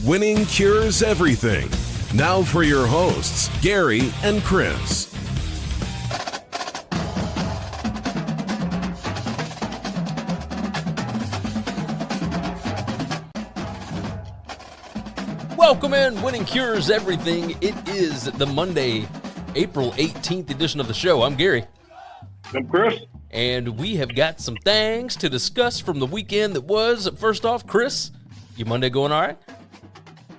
Winning cures everything. Now for your hosts, Gary and Chris. Welcome in, Winning Cures Everything. It is the Monday, April 18th edition of the show. I'm Gary. I'm Chris. And we have got some things to discuss from the weekend that was. First off, Chris, your Monday going all right?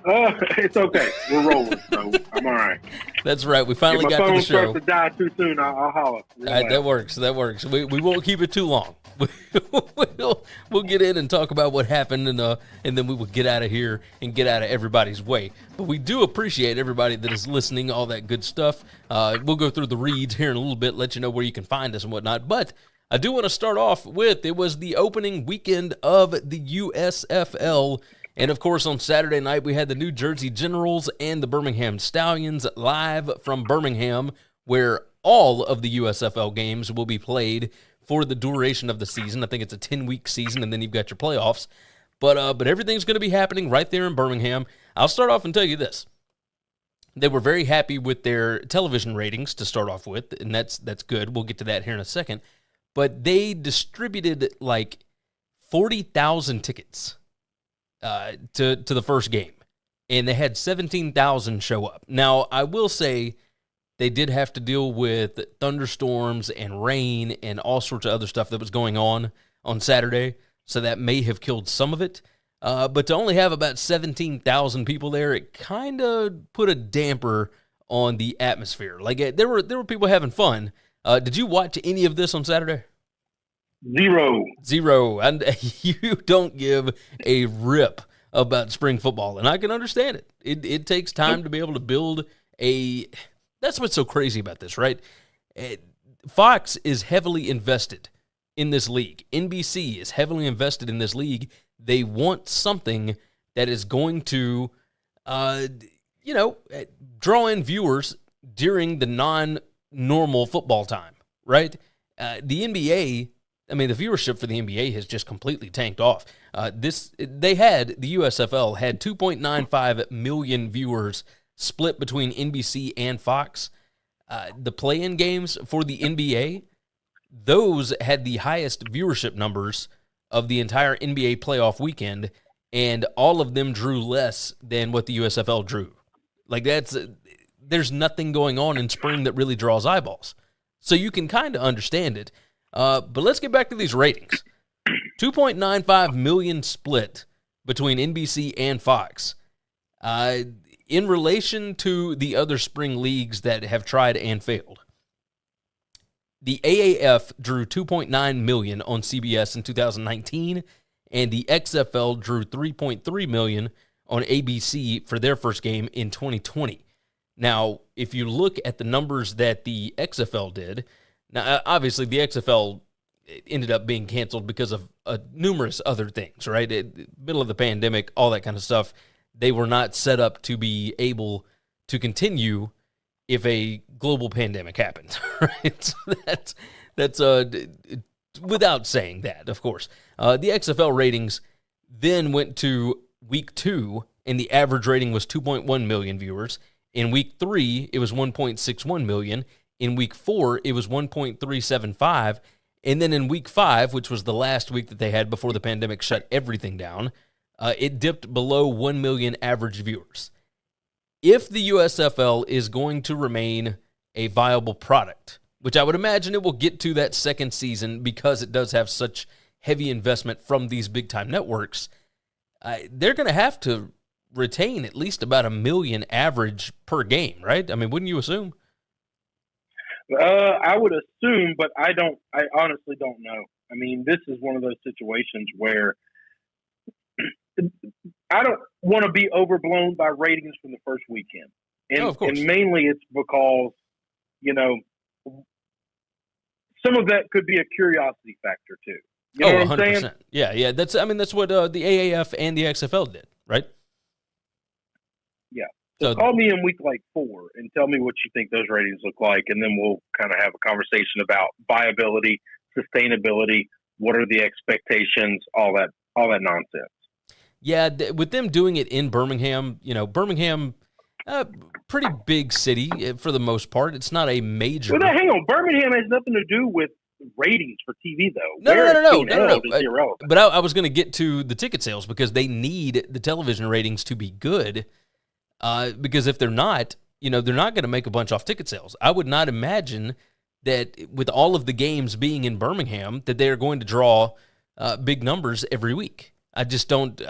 It's okay. We're rolling, so I'm all right. That's right. We finally got to the show. If my phone starts to die too soon, I'll holler. That works. We won't keep it too long. We'll get in and talk about what happened, and then we will get out of here and get out of everybody's way. But we do appreciate everybody that is listening, all that good stuff. We'll go through the reads here in a little bit, let you know where you can find us and whatnot. But I do want to start off with, it was the opening weekend of the USFL. And, of course, on Saturday night, we had the New Jersey Generals and the Birmingham Stallions live from Birmingham, where all of the USFL games will be played for the duration of the season. I think it's a 10-week season, and then you've got your playoffs. But everything's going to be happening right there in Birmingham. I'll start off and tell you this. They were very happy with their television ratings to start off with, and that's good. We'll get to that here in a second. But they distributed like 40,000 tickets to the first game, and they had 17,000 show up. Now, I will say they did have to deal with thunderstorms and rain and all sorts of other stuff that was going on Saturday, so that may have killed some of it. But to only have about 17,000 people there, it kind of put a damper on the atmosphere. Like, there were people having fun. Did you watch any of this on Saturday? Zero. And you don't give a rip about spring football, and I can understand it. It takes time to be able to build a... That's what's so crazy about this, right? Fox is heavily invested in this league. NBC is heavily invested in this league. They want something that is going to, draw in viewers during the non-normal football time, right? The NBA... the viewership for the NBA has just completely tanked off. The USFL had 2.95 million viewers split between NBC and Fox. The play-in games for the NBA, those had the highest viewership numbers of the entire NBA playoff weekend, and all of them drew less than what the USFL drew. Like, there's nothing going on in spring that really draws eyeballs. So you can kind of understand it. But let's get back to these ratings. 2.95 million split between NBC and Fox. In relation to the other spring leagues that have tried and failed, the AAF drew 2.9 million on CBS in 2019, and the XFL drew 3.3 million on ABC for their first game in 2020. Now, if you look at the numbers that the XFL did, now, obviously, the XFL ended up being canceled because of numerous other things, right? Middle of the pandemic, all that kind of stuff. They were not set up to be able to continue if a global pandemic happened, right? So that's without saying that, of course. The XFL ratings then went to week 2, and the average rating was 2.1 million viewers. In week 3, it was 1.61 million. In week 4, it was 1.375. And then in week 5, which was the last week that they had before the pandemic shut everything down, it dipped below 1 million average viewers. If the USFL is going to remain a viable product, which I would imagine it will get to that second season because it does have such heavy investment from these big-time networks, they're going to have to retain at least about 1 million average per game, right? I mean, wouldn't you assume? I would assume, but I honestly don't know. I mean, this is one of those situations where I don't want to be overblown by ratings from the first weekend. And mainly it's because, some of that could be a curiosity factor too. You know what I'm 100%. Saying? Yeah. That's what the AAF and the XFL did, right? Yeah. So call me in week 4 and tell me what you think those ratings look like, and then we'll kind of have a conversation about viability, sustainability, what are the expectations, all that nonsense. Yeah, with them doing it in Birmingham, Birmingham, pretty big city for the most part. It's not a major. Well, hang on. Birmingham has nothing to do with ratings for TV, though. No. Is irrelevant. But I was going to get to the ticket sales because they need the television ratings to be good. Because if they're not, they're not going to make a bunch off ticket sales. I would not imagine that with all of the games being in Birmingham that they are going to draw big numbers every week. I don't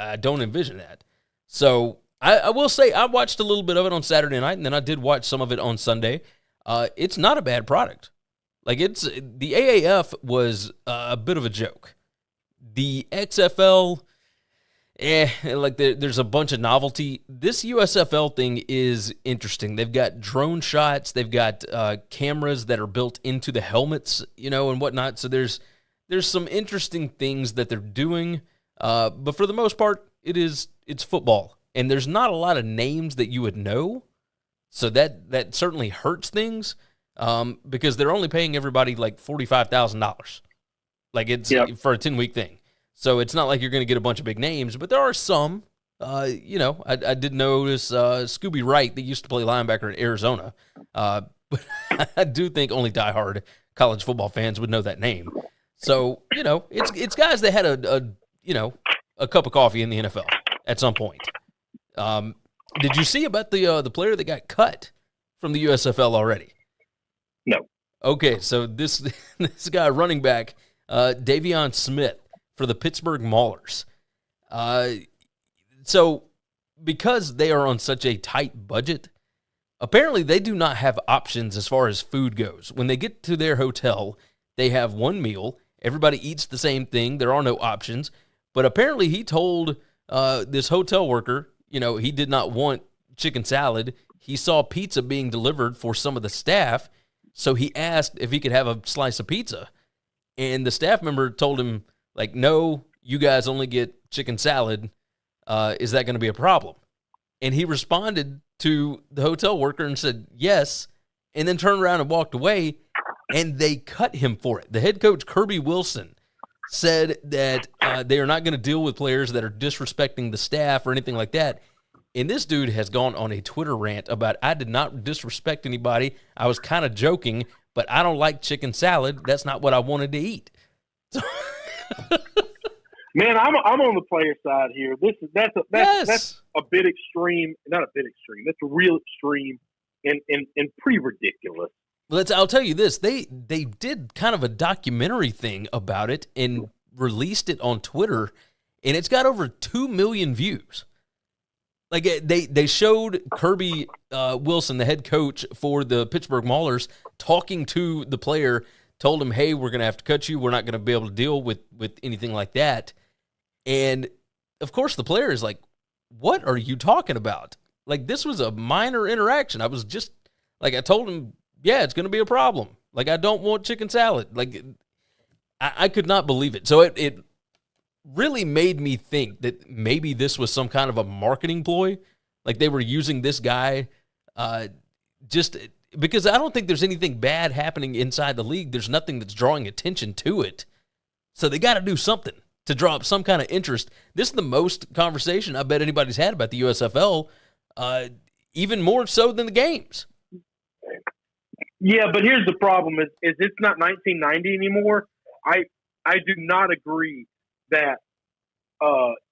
envision that. So I will say I watched a little bit of it on Saturday night, and then I did watch some of it on Sunday. It's not a bad product. Like the AAF was a bit of a joke. The XFL, there's a bunch of novelty. This USFL thing is interesting. They've got drone shots. They've got cameras that are built into the helmets, and whatnot. So there's some interesting things that they're doing. But for the most part, it's football. And there's not a lot of names that you would know. So that certainly hurts things because they're only paying everybody like $45,000. Like it's for a 10-week thing. So it's not like you're going to get a bunch of big names, but there are some. I did notice Scooby Wright that used to play linebacker at Arizona. But I do think only diehard college football fans would know that name. So, it's guys that had a cup of coffee in the NFL at some point. Did you see about the player that got cut from the USFL already? No. Okay, so this guy, running back, Davion Smith for the Pittsburgh Maulers. So because they are on such a tight budget, apparently they do not have options as far as food goes. When they get to their hotel, they have one meal. Everybody eats the same thing. There are no options. But apparently he told this hotel worker, he did not want chicken salad. He saw pizza being delivered for some of the staff, so he asked if he could have a slice of pizza. And the staff member told him, like, no, you guys only get chicken salad. Is that going to be a problem? And he responded to the hotel worker and said, yes, and then turned around and walked away, and they cut him for it. The head coach, Kirby Wilson, said that they are not going to deal with players that are disrespecting the staff or anything like that. And this dude has gone on a Twitter rant about, I did not disrespect anybody. I was kind of joking, but I don't like chicken salad. That's not what I wanted to eat. Man, I'm on the player side here. That's a bit extreme. Not a bit extreme. That's a real extreme and pretty ridiculous. I'll tell you this. They did kind of a documentary thing about it and released it on Twitter, and it's got over 2 million views. Like they showed Kirby Wilson, the head coach for the Pittsburgh Maulers, talking to the player, told him, hey, we're going to have to cut you. We're not going to be able to deal with anything like that. And, of course, the player is like, what are you talking about? Like, this was a minor interaction. I was just, like, I told him, yeah, it's going to be a problem. Like, I don't want chicken salad. Like, I could not believe it. So it really made me think that maybe this was some kind of a marketing ploy. Like, they were using this guy just because I don't think there's anything bad happening inside the league. There's nothing that's drawing attention to it. So they got to do something to draw up some kind of interest. This is the most conversation I bet anybody's had about the USFL, even more so than the games. Yeah, but here's the problem: is it's not 1990 anymore. I do not agree that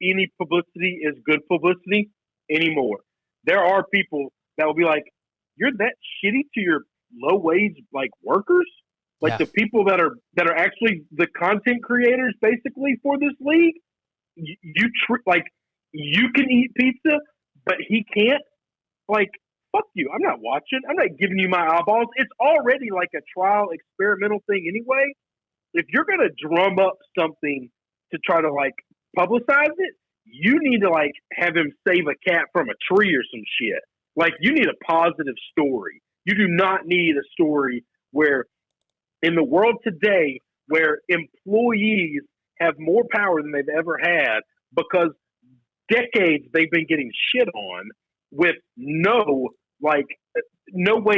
any publicity is good publicity anymore. There are people that will be like, "You're that shitty to your low wage workers." Like the people that are actually the content creators, basically for this league, you can eat pizza, but he can't. Like, fuck you! I'm not watching. I'm not giving you my eyeballs. It's already like a trial experimental thing anyway. If you're gonna drum up something to try to publicize it, you need to have him save a cat from a tree or some shit. Like, you need a positive story. You do not need a story where, in the world today, where employees have more power than they've ever had because decades they've been getting shit on with no way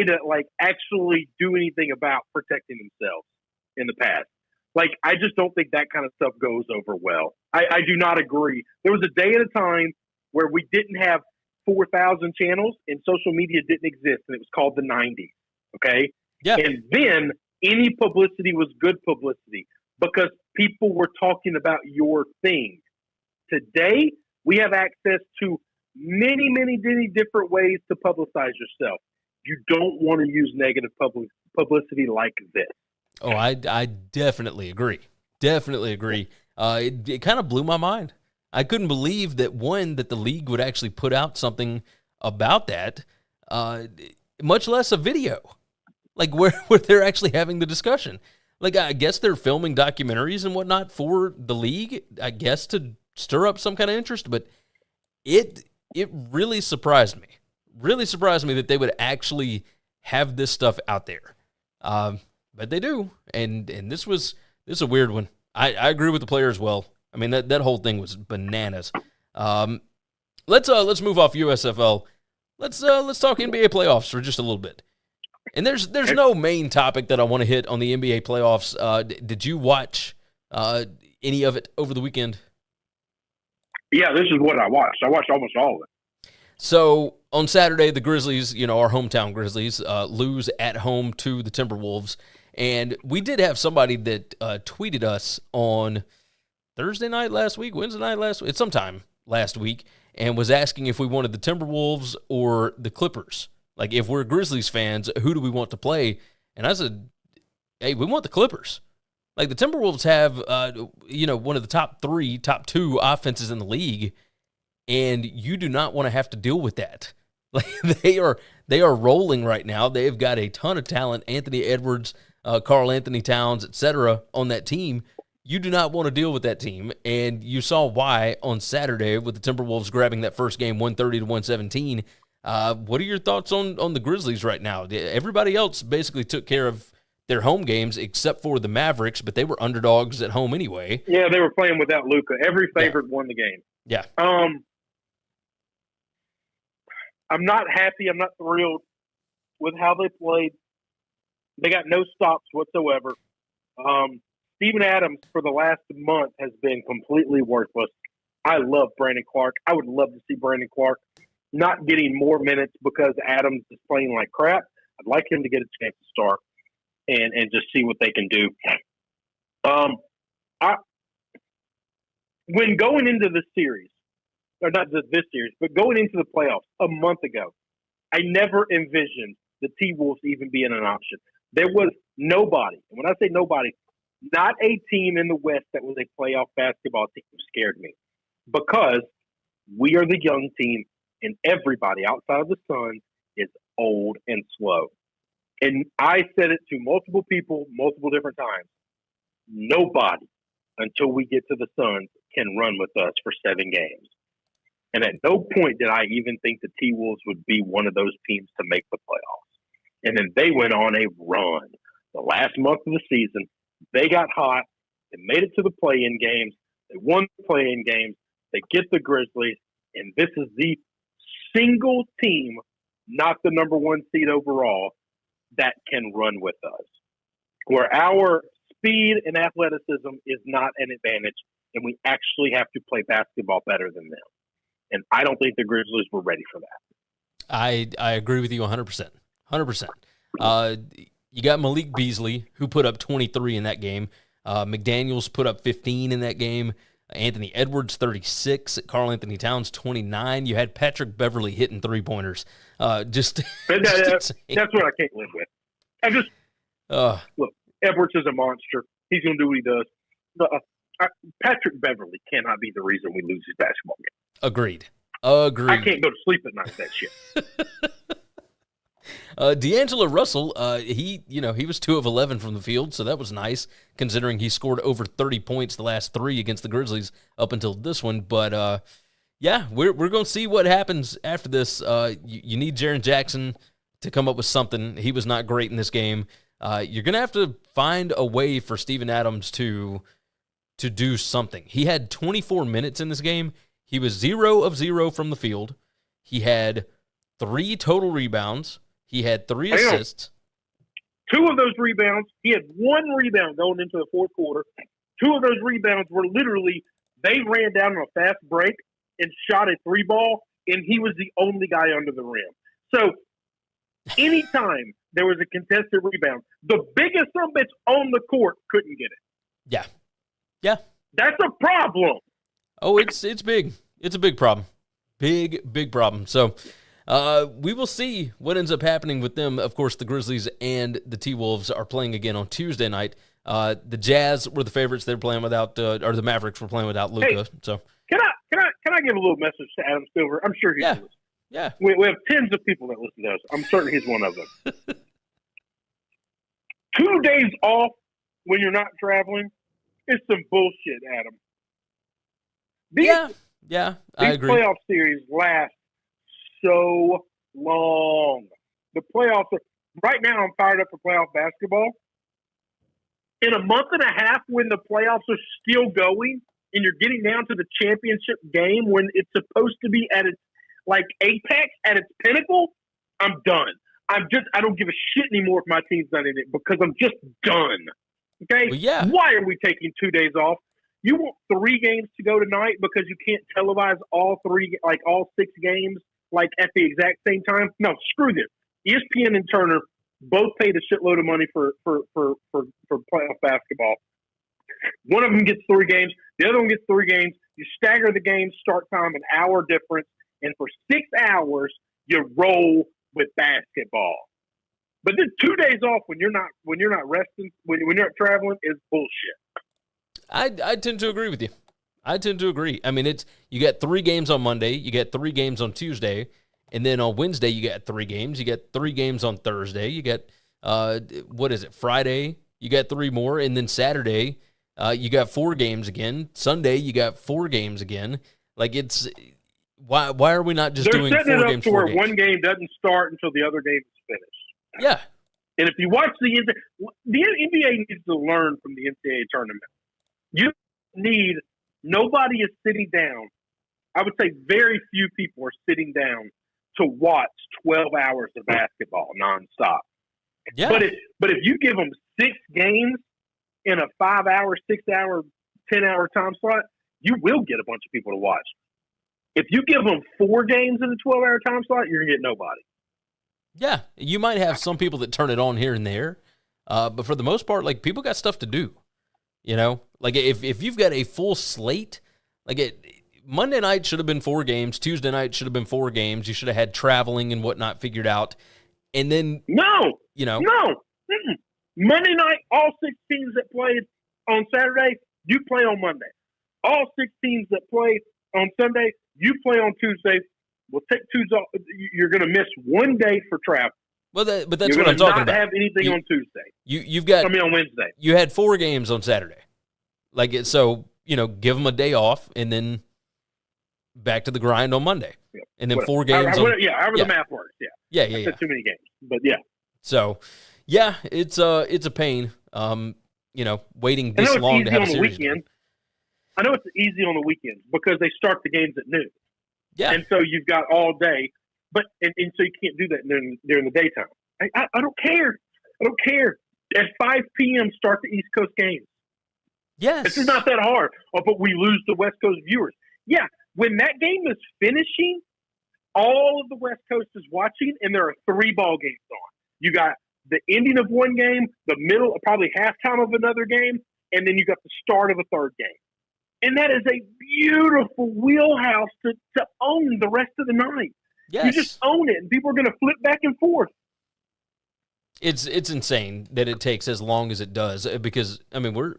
to actually do anything about protecting themselves in the past. Like, I just don't think that kind of stuff goes over well. I do not agree. There was a day at a time where we didn't have 4,000 channels and social media didn't exist, and it was called the 90s, okay? Yeah. And then any publicity was good publicity because people were talking about your thing. Today, we have access to many, many, many different ways to publicize yourself. You don't want to use negative publicity like this. Oh, I definitely agree. Definitely agree. It kind of blew my mind. I couldn't believe that the league would actually put out something about that, much less a video, like where they're actually having the discussion. Like, I guess they're filming documentaries and whatnot for the league, I guess, to stir up some kind of interest. But it really surprised me. Really surprised me that they would actually have this stuff out there. But they do, and this is a weird one. I agree with the player as well. I mean, that whole thing was bananas. Let's move off USFL. Let's talk NBA playoffs for just a little bit. And there's no main topic that I want to hit on the NBA playoffs. Did you watch any of it over the weekend? Yeah, this is what I watched. I watched almost all of it. So on Saturday, the Grizzlies, our hometown Grizzlies, lose at home to the Timberwolves. And we did have somebody that tweeted us on Thursday night last week, Wednesday night last week, it's sometime last week, and was asking if we wanted the Timberwolves or the Clippers. Like, if we're Grizzlies fans, who do we want to play? And I said, hey, we want the Clippers. Like, the Timberwolves have, one of the top two offenses in the league, and you do not want to have to deal with that. Like, they are rolling right now. They've got a ton of talent. Anthony Edwards, Karl Anthony Towns, etc. on that team. You do not want to deal with that team, and you saw why on Saturday with the Timberwolves grabbing that first game 130-117. What are your thoughts on the Grizzlies right now? Everybody else basically took care of their home games except for the Mavericks, but they were underdogs at home anyway. Yeah, they were playing without Luka. Every favorite won the game. Yeah. I'm not happy. I'm not thrilled with how they played. They got no stops whatsoever. Steven Adams for the last month has been completely worthless. I love Brandon Clark. I would love to see Brandon Clark not getting more minutes because Adams is playing like crap. I'd like him to get a chance to start and just see what they can do. When going into this series, or not just this series, but going into the playoffs a month ago, I never envisioned the T-Wolves even being an option. There was nobody, and when I say nobody, not a team in the West that was a playoff basketball team scared me because we are the young team and everybody outside of the Suns is old and slow. And I said it to multiple people, multiple different times. Nobody until we get to the Suns can run with us for 7 games. And at no point did I even think the T-Wolves would be one of those teams to make the playoffs. And then they went on a run. The last month of the season, they got hot. They made it to the play-in games. They won the play-in games. They get the Grizzlies. And this is the single team, not the number 1 seed overall, that can run with us. Where our speed and athleticism is not an advantage, and we actually have to play basketball better than them. And I don't think the Grizzlies were ready for that. I agree with you 100%. 100%. You got Malik Beasley, who put up 23 in that game. McDaniels put up 15 in that game. Anthony Edwards, 36. Karl Anthony Towns, 29. You had Patrick Beverly hitting 3-pointers. That's what I can't live with. Look, Edwards is a monster. He's going to do what he does. Patrick Beverly cannot be the reason we lose this basketball game. Agreed. I can't go to sleep at night with that shit. D'Angelo Russell, he was 2 of 11 from the field, so that was nice, considering he scored over 30 points the last 3 against the Grizzlies up until this one. But, we're going to see what happens after this. You need Jaren Jackson to come up with something. He was not great in this game. You're going to have to find a way for Steven Adams to do something. He had 24 minutes in this game. He was 0 of 0 from the field. He had 3 total rebounds. He had 3 assists. 2 of those rebounds, he had 1 rebound going into the fourth quarter. 2 of those rebounds were literally, they ran down on a fast break and shot a 3-ball, and he was the only guy under the rim. So anytime there was a contested rebound, the biggest sumbitch on the court couldn't get it. Yeah. Yeah. That's a problem. Oh, it's big. It's a big problem. Big problem. So we will see what ends up happening with them. Of course, the Grizzlies and the T-Wolves are playing again on Tuesday night. The Jazz were the favorites. They're playing without, or the Mavericks were playing without Luka. Hey, so can I give a little message to Adam Silver? I'm sure he's listening. Yeah. We have tens of people that listen to us. I'm certain he's one of them. 2 days off when you're not traveling is some bullshit, Adam. I agree. These playoff series last so long. The playoffs right now, I'm fired up for playoff basketball. In a month and a half, when the playoffs are still going, and you're getting down to the championship game when it's supposed to be at its apex, at its pinnacle, I'm done. I don't give a shit anymore if my team's not in it because I'm just done. Okay? Well, yeah. Why are we taking 2 days off? You want 3 games to go tonight because you can't televise all 6 games at the exact same time? No, screw this. ESPN and Turner both paid a shitload of money for playoff basketball. One of them gets 3 games. The other one gets 3 games. You stagger the games, start time an hour difference, and for 6 hours you roll with basketball. But then 2 days off when you're not resting, when you're not traveling, is bullshit. I tend to agree with you. I mean, you get 3 games on Monday, you get 3 games on Tuesday, and then on Wednesday you get 3 games. You get 3 games on Thursday. You get Friday you get 3 more, and then Saturday you got 4 games again. Sunday you got 4 games again. It's why are we not just doing 4 games? They're setting it up to where one game doesn't start until the other game is finished. Yeah. And if you watch the NBA needs to learn from the NCAA tournament. Nobody is sitting down. I would say very few people are sitting down to watch 12 hours of basketball nonstop. Yeah. But if you give them 6 games in a 5-hour, 6-hour, 10-hour time slot, you will get a bunch of people to watch. If you give them 4 games in a 12-hour time slot, you're gonna get nobody. Yeah, you might have some people that turn it on here and there, but for the most part, people got stuff to do. If you've got a full slate, Monday night should have been 4 games, Tuesday night should have been 4 games. You should have had traveling and whatnot figured out, and then No. Monday night, all 6 teams that played on Saturday, you play on Monday. All 6 teams that play on Sunday, you play on Tuesday. We'll take Tuesday off. You're going to miss 1 day for travel. Well, but that's what I'm talking about. You're not have anything on Tuesday. On Wednesday. You had 4 games on Saturday. Give them a day off and then back to the grind on Monday. Yeah. And then 4 games. However the math works. Yeah. Yeah. Too many games, but yeah. So, yeah, it's a pain. Waiting this long to have a series. I know it's easy on the weekends because they start the games at noon. Yeah. And so you've got all day, but and so you can't do that during the daytime. I don't care. I don't care. At 5 p.m. start the East Coast games. Yes. This is not that hard. Oh, but we lose the West Coast viewers. Yeah. When that game is finishing, all of the West Coast is watching, and there are 3 ball games on. You got the ending of one game, the middle, probably halftime of another game, and then you got the start of a third game. And that is a beautiful wheelhouse to own the rest of the night. Yes. You just own it, and people are going to flip back and forth. It's insane that it takes as long as it does because, I mean, we're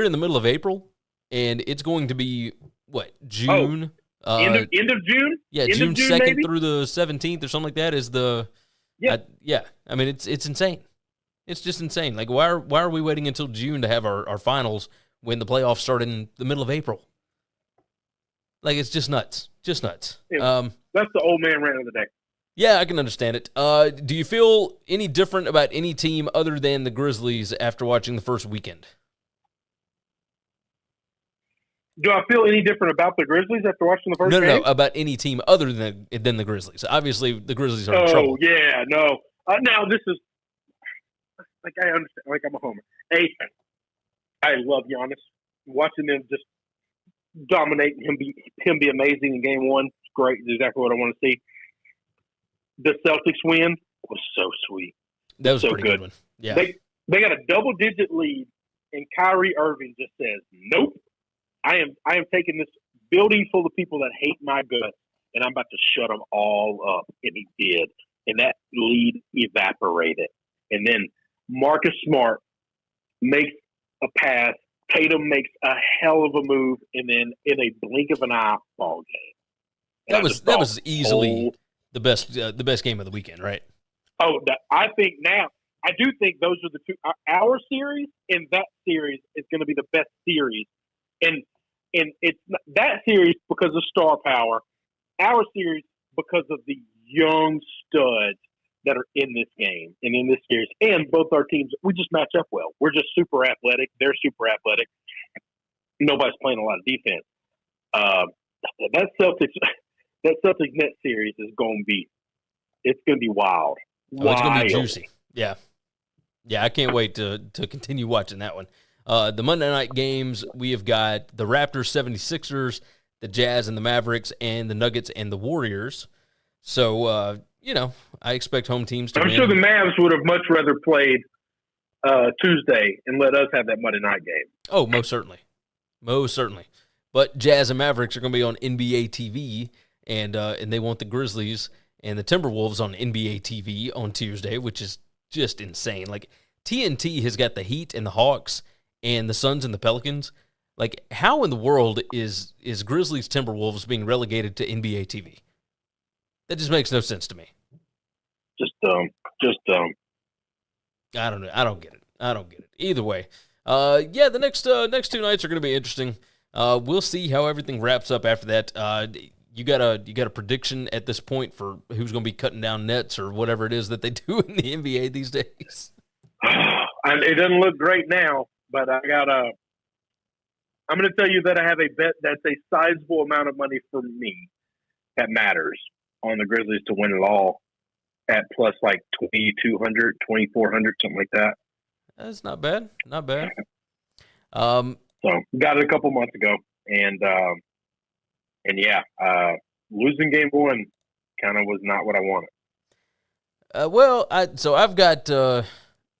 in the middle of April, and it's going to be, June? End of June? Yeah, end June of June 2nd maybe? through the 17th or something like that is the – yeah. I mean, it's insane. It's just insane. Why are we waiting until June to have our finals when the playoffs start in the middle of April? It's just nuts. Just nuts. Yeah, that's the old man rant of the day. Yeah, I can understand it. Do you feel any different about any team other than the Grizzlies after watching the first weekend? Do I feel any different about the Grizzlies after watching the first game? No, about any team other than the Grizzlies. Obviously, the Grizzlies are in trouble. Oh, yeah, no. Now, this is like I understand. Like I'm a homer. I love Giannis. Watching them just dominate him be amazing in game one. It's great. It's exactly what I want to see. The Celtics win was so sweet. That was so a pretty good one. Yeah. They got a double-digit lead, and Kyrie Irving just says, "Nope, I am taking this building full of people that hate my guts, and I'm about to shut them all up." And he did, and that lead evaporated. And then Marcus Smart makes a pass. Tatum makes a hell of a move, and then in a blink of an eye, ball game. And that was easily the best game of the weekend, right? Oh, I do think those are the two. Our series and that series is going to be the best series, and it's that series because of star power. Our series because of the young studs that are in this game and in this series, and both our teams. We just match up well. We're just super athletic. They're super athletic. Nobody's playing a lot of defense. That Celtics net series is going to be. It's going to be wild. Oh, it's going to be juicy. Yeah. Yeah, I can't wait to continue watching that one. The Monday night games, we have got the Raptors, 76ers, the Jazz and the Mavericks, and the Nuggets and the Warriors. So, I expect home teams to win. I'm sure the Mavs would have much rather played Tuesday and let us have that Monday night game. Oh, most certainly. Most certainly. But Jazz and Mavericks are going to be on NBA TV, and they want the Grizzlies and the Timberwolves on NBA TV on Tuesday, which is just insane. Like, TNT has got the Heat and the Hawks and the Suns and the Pelicans. Like, how in the world is Grizzlies Timberwolves being relegated to NBA TV? That just makes no sense to me. Just dumb. I don't know. I don't get it. Either way, the next two nights are going to be interesting. We'll see how everything wraps up after that. You got a prediction at this point for who's going to be cutting down nets or whatever it is that they do in the NBA these days? It doesn't look great now, but I'm going to tell you that I have a bet that's a sizable amount of money for me that matters on the Grizzlies to win it all at plus like 2,200, 2,400, something like that. That's not bad. Not bad. So got it a couple months ago, and losing game one kind of was not what I wanted. I've got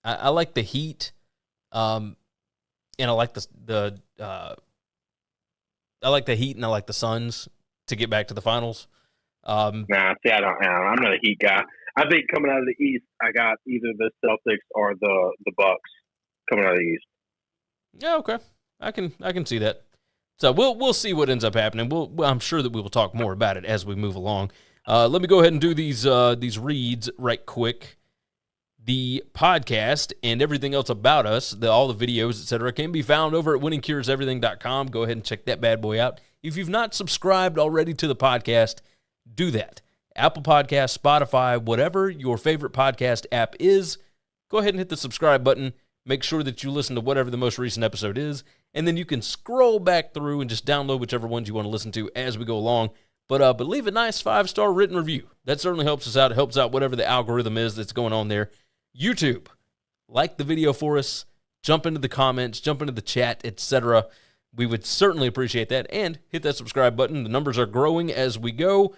I like the Heat, and I like I like the Heat and I like the Suns to get back to the finals. I'm not a Heat guy. I think coming out of the East, I got either the Celtics or the Bucks coming out of the East. Yeah, okay, I can see that. So we'll see what ends up happening. I'm sure that we will talk more about it as we move along. Let me go ahead and do these reads right quick. The podcast and everything else about us, all the videos, etc., can be found over at winningcureseverything.com. Go ahead and check that bad boy out. If you've not subscribed already to the podcast, do that. Apple Podcasts, Spotify, whatever your favorite podcast app is, go ahead and hit the subscribe button. Make sure that you listen to whatever the most recent episode is, and then you can scroll back through and just download whichever ones you want to listen to as we go along. But leave a nice 5-star written review. That certainly helps us out. It helps out whatever the algorithm is that's going on there. YouTube, like the video for us. Jump into the comments, jump into the chat, etc. We would certainly appreciate that. And hit that subscribe button. The numbers are growing as we go.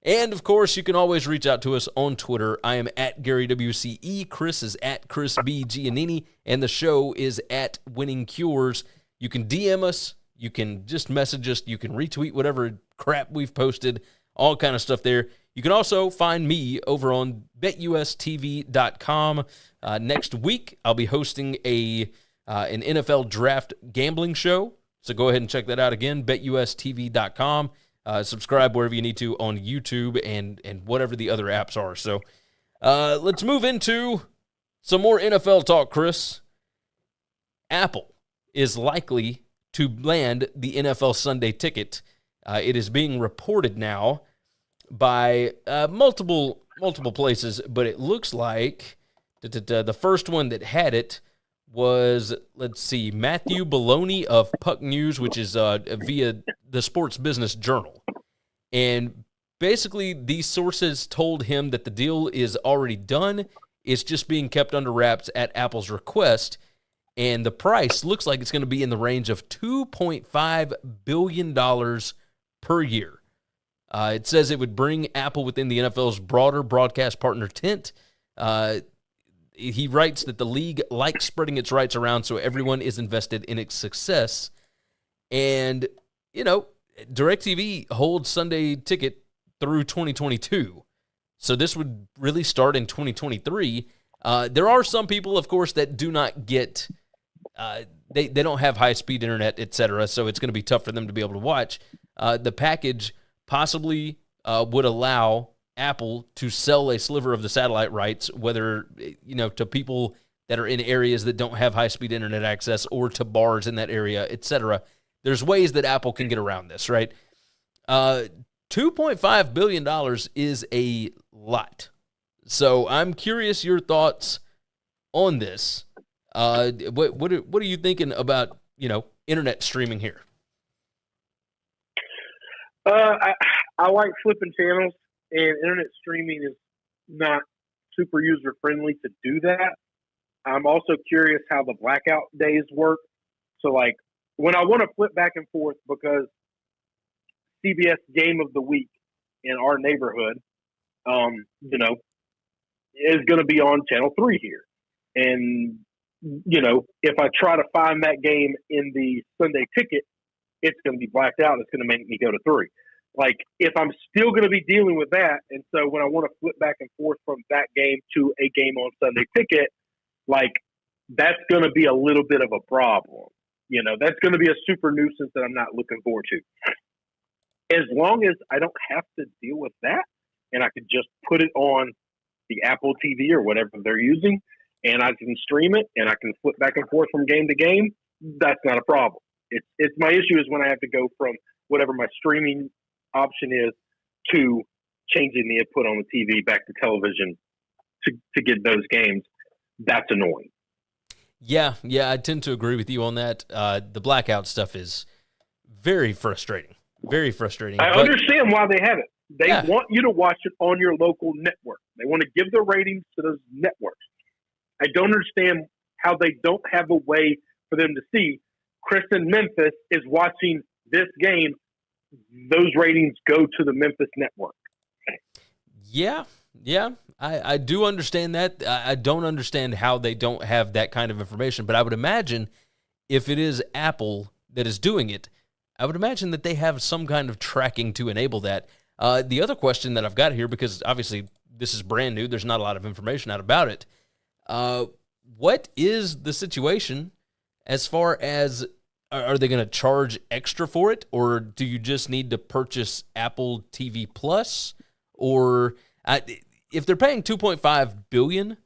And, of course, you can always reach out to us on Twitter. I am at Gary WCE. Chris is at Chris B. Giannini. And the show is at Winning Cures. You can DM us. You can just message us. You can retweet whatever crap we've posted. All kind of stuff there. You can also find me over on BetUSTV.com. Next week, I'll be hosting an NFL draft gambling show. So go ahead and check that out again, BetUSTV.com. Subscribe wherever you need to on YouTube and whatever the other apps are. So let's move into some more NFL talk, Chris. Apple is likely to land the NFL Sunday ticket. It is being reported now by multiple places, but it looks like the first one that had it was, let's see, Matthew Baloney of Puck News, which is via the Sports Business Journal. And basically, these sources told him that the deal is already done. It's just being kept under wraps at Apple's request, and the price looks like it's going to be in the range of $2.5 billion per year. It says it would bring Apple within the NFL's broader broadcast partner tent. He writes that the league likes spreading its rights around so everyone is invested in its success. And, DirecTV holds Sunday Ticket through 2022. So this would really start in 2023. There are some people, of course, that do not get they don't have high-speed internet, et cetera, so it's going to be tough for them to be able to watch. The package possibly would allow Apple to sell a sliver of the satellite rights, whether, to people that are in areas that don't have high-speed internet access or to bars in that area, et cetera. There's ways that Apple can get around this, right? $2.5 billion is a lot. So I'm curious your thoughts on this. What are you thinking about, internet streaming here? I like flipping channels, and internet streaming is not super user-friendly to do that. I'm also curious how the blackout days work. So, like, when I want to flip back and forth because CBS Game of the Week in our neighborhood, is going to be on Channel 3 here. And, if I try to find that game in the Sunday Ticket, it's going to be blacked out. It's going to make me go to 3. Like, if I'm still going to be dealing with that, and so when I want to flip back and forth from that game to a game on Sunday Ticket, like, that's going to be a little bit of a problem. That's going to be a super nuisance that I'm not looking forward to. As long as I don't have to deal with that, and I can just put it on the Apple TV or whatever they're using, and I can stream it, and I can flip back and forth from game to game, that's not a problem. It's my issue is when I have to go from whatever my streaming option is to changing the input on the TV back to television to get those games. That's annoying. Yeah, I tend to agree with you on that. The blackout stuff is very frustrating. Very frustrating. I understand why they have it. They want you to watch it on your local network. They want to give their ratings to those networks. I don't understand how they don't have a way for them to see Chris in Memphis is watching this game. Those ratings go to the Memphis network. Yeah. I do understand that. I don't understand how they don't have that kind of information, but I would imagine if it is Apple that is doing it, I would imagine that they have some kind of tracking to enable that. The other question that I've got here, because obviously this is brand new, there's not a lot of information out about it. What is the situation as far as, are they going to charge extra for it, or do you just need to purchase Apple TV Plus? Or if they're paying $2.5 billion,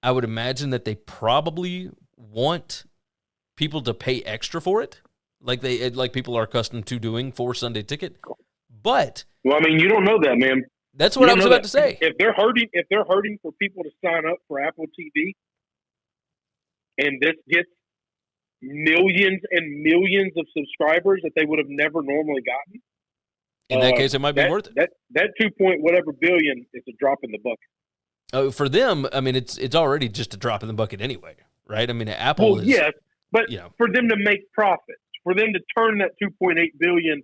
I would imagine that they probably want people to pay extra for it, like people are accustomed to doing for Sunday Ticket. But you don't know that, man. That's what I was about to say. If they're hurting for people to sign up for Apple TV, and this gets millions and millions of subscribers that they would have never normally gotten, in that case, it might be worth it. That 2 point whatever billion is a drop in the bucket. For them, it's already just a drop in the bucket anyway, right? Apple is... Yes, but for them to make profits, for them to turn that $2.8 billion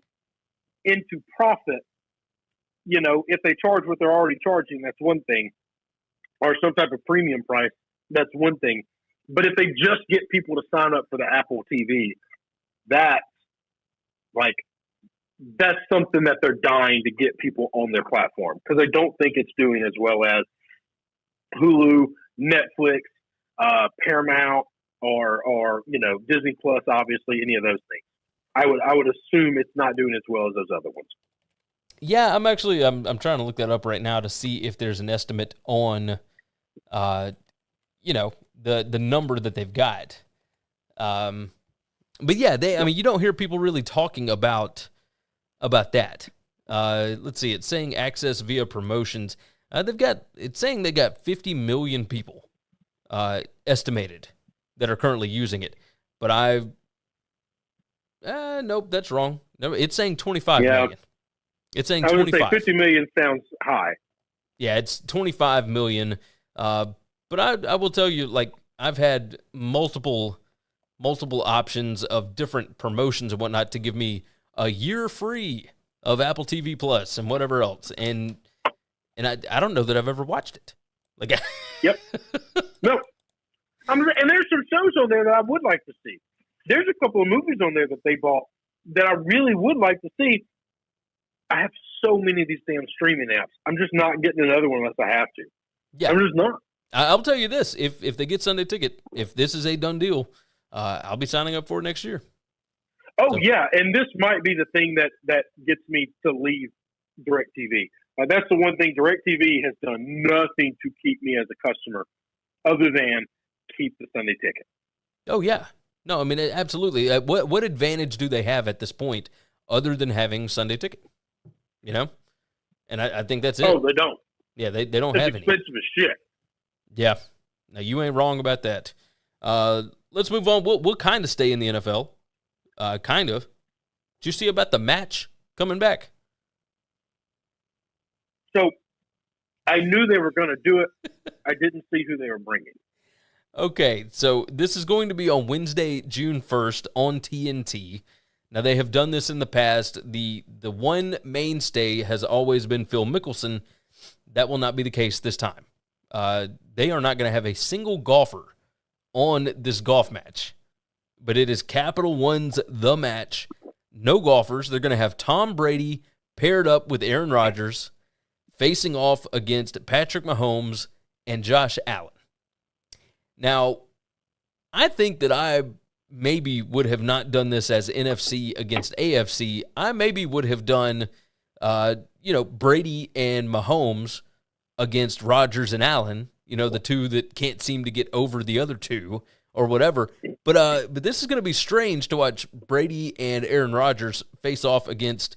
into profit, if they charge what they're already charging, that's one thing, or some type of premium price, that's one thing. But if they just get people to sign up for the Apple TV, that's something that they're dying to get people on their platform, because I don't think it's doing as well as Hulu, Netflix, Paramount, or Disney Plus. Obviously, any of those things. I would assume it's not doing as well as those other ones. Yeah, I'm trying to look that up right now to see if there's an estimate on, the number that they've got. But yeah, you don't hear people really talking about that. Let's see. It's saying access via promotions. It's saying they got 50 million people estimated that are currently using it. But nope, that's wrong. No, it's saying 25 million. It's saying 25. I would say 50 million sounds high. Yeah, it's 25 million. But I will tell you, like, I've had multiple options of different promotions and whatnot to give me a year free of Apple TV Plus and whatever else. And I don't know that I've ever watched it. Like, Yep. No. And there's some shows on there that I would like to see. There's a couple of movies on there that they bought that I really would like to see. I have so many of these damn streaming apps. I'm just not getting another one unless I have to. Yeah. I'm just not. I'll tell you this: if they get Sunday Ticket, if this is a done deal, I'll be signing up for it next year. Oh, so. Yeah, and this might be the thing that gets me to leave DirecTV. That's the one thing. DirecTV has done nothing to keep me as a customer other than keep the Sunday Ticket. Oh, yeah. No, I mean, absolutely. What advantage do they have at this point other than having Sunday Ticket? You know? And I think that's it. Oh, they don't. Yeah, they don't have any. It's expensive as shit. Yeah. No, you ain't wrong about that. Let's move on. We'll kind of stay in the NFL. Kind of. Did you see about the match coming back? So, I knew they were going to do it. I didn't see who they were bringing. Okay, so this is going to be on Wednesday, June 1st on TNT. Now, they have done this in the past. The one mainstay has always been Phil Mickelson. That will not be the case this time. They are not going to have a single golfer on this golf match, but it is Capital One's The Match. No golfers. They're going to have Tom Brady paired up with Aaron Rodgers, facing off against Patrick Mahomes and Josh Allen. Now, I think that I maybe would have not done this as NFC against AFC. I maybe would have done, Brady and Mahomes against Rodgers and Allen, the two that can't seem to get over the other two or whatever. But this is going to be strange to watch Brady and Aaron Rodgers face off against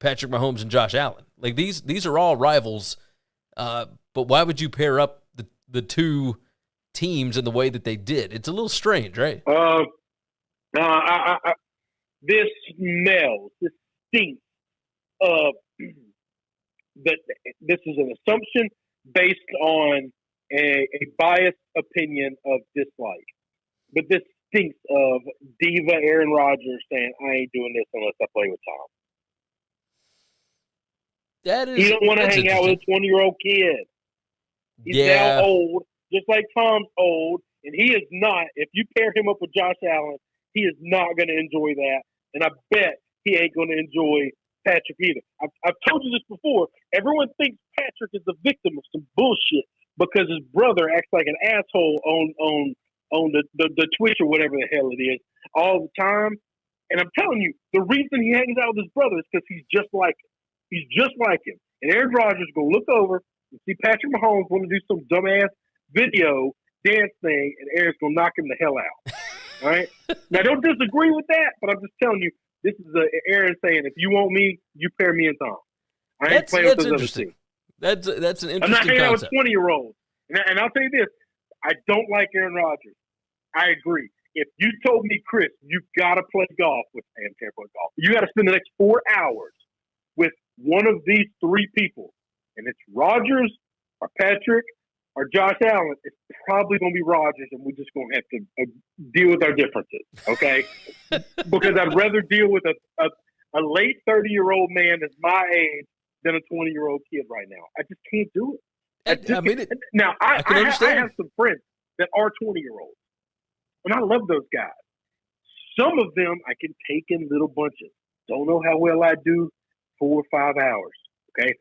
Patrick Mahomes and Josh Allen. Like, these are all rivals, but why would you pair up the two teams in the way that they did? It's a little strange, right? This smells, this stinks of that. This is an assumption based on a biased opinion of dislike. But this stinks of diva Aaron Rodgers saying, "I ain't doing this unless I play with Tom." He don't want to hang out with a 20-year-old kid. He's now old, just like Tom's old, and he is not. If you pair him up with Josh Allen, he is not going to enjoy that, and I bet he ain't going to enjoy Patrick either. I've told you this before. Everyone thinks Patrick is the victim of some bullshit because his brother acts like an asshole on the Twitch or whatever the hell it is all the time. And I'm telling you, the reason he hangs out with his brother is because he's just like him. He's just like him. And Aaron Rodgers is going to look over and see Patrick Mahomes want to do some dumbass video dance thing, and Aaron's going to knock him the hell out. All right? Now, don't disagree with that, but I'm just telling you, this is Aaron saying, if you want me, you pair me and Tom. I ain't playing with those other two. That's an interesting I'm not hanging out with concept. 20-year-olds. And I'll tell you this. I don't like Aaron Rodgers. I agree. If you told me, Chris, you've got to play golf with Sam Tampa golf. You got to spend the next 4 hours with one of these three people, and it's Rodgers or Patrick or Josh Allen, it's probably going to be Rodgers, and we're just going to have to deal with our differences, okay? Because I'd rather deal with a late 30-year-old man that's my age than a 20-year-old kid right now. I just can't do it. Now, I have some friends that are 20-year-olds, and I love those guys. Some of them I can take in little bunches. Don't know how well I do 4 or 5 hours, okay?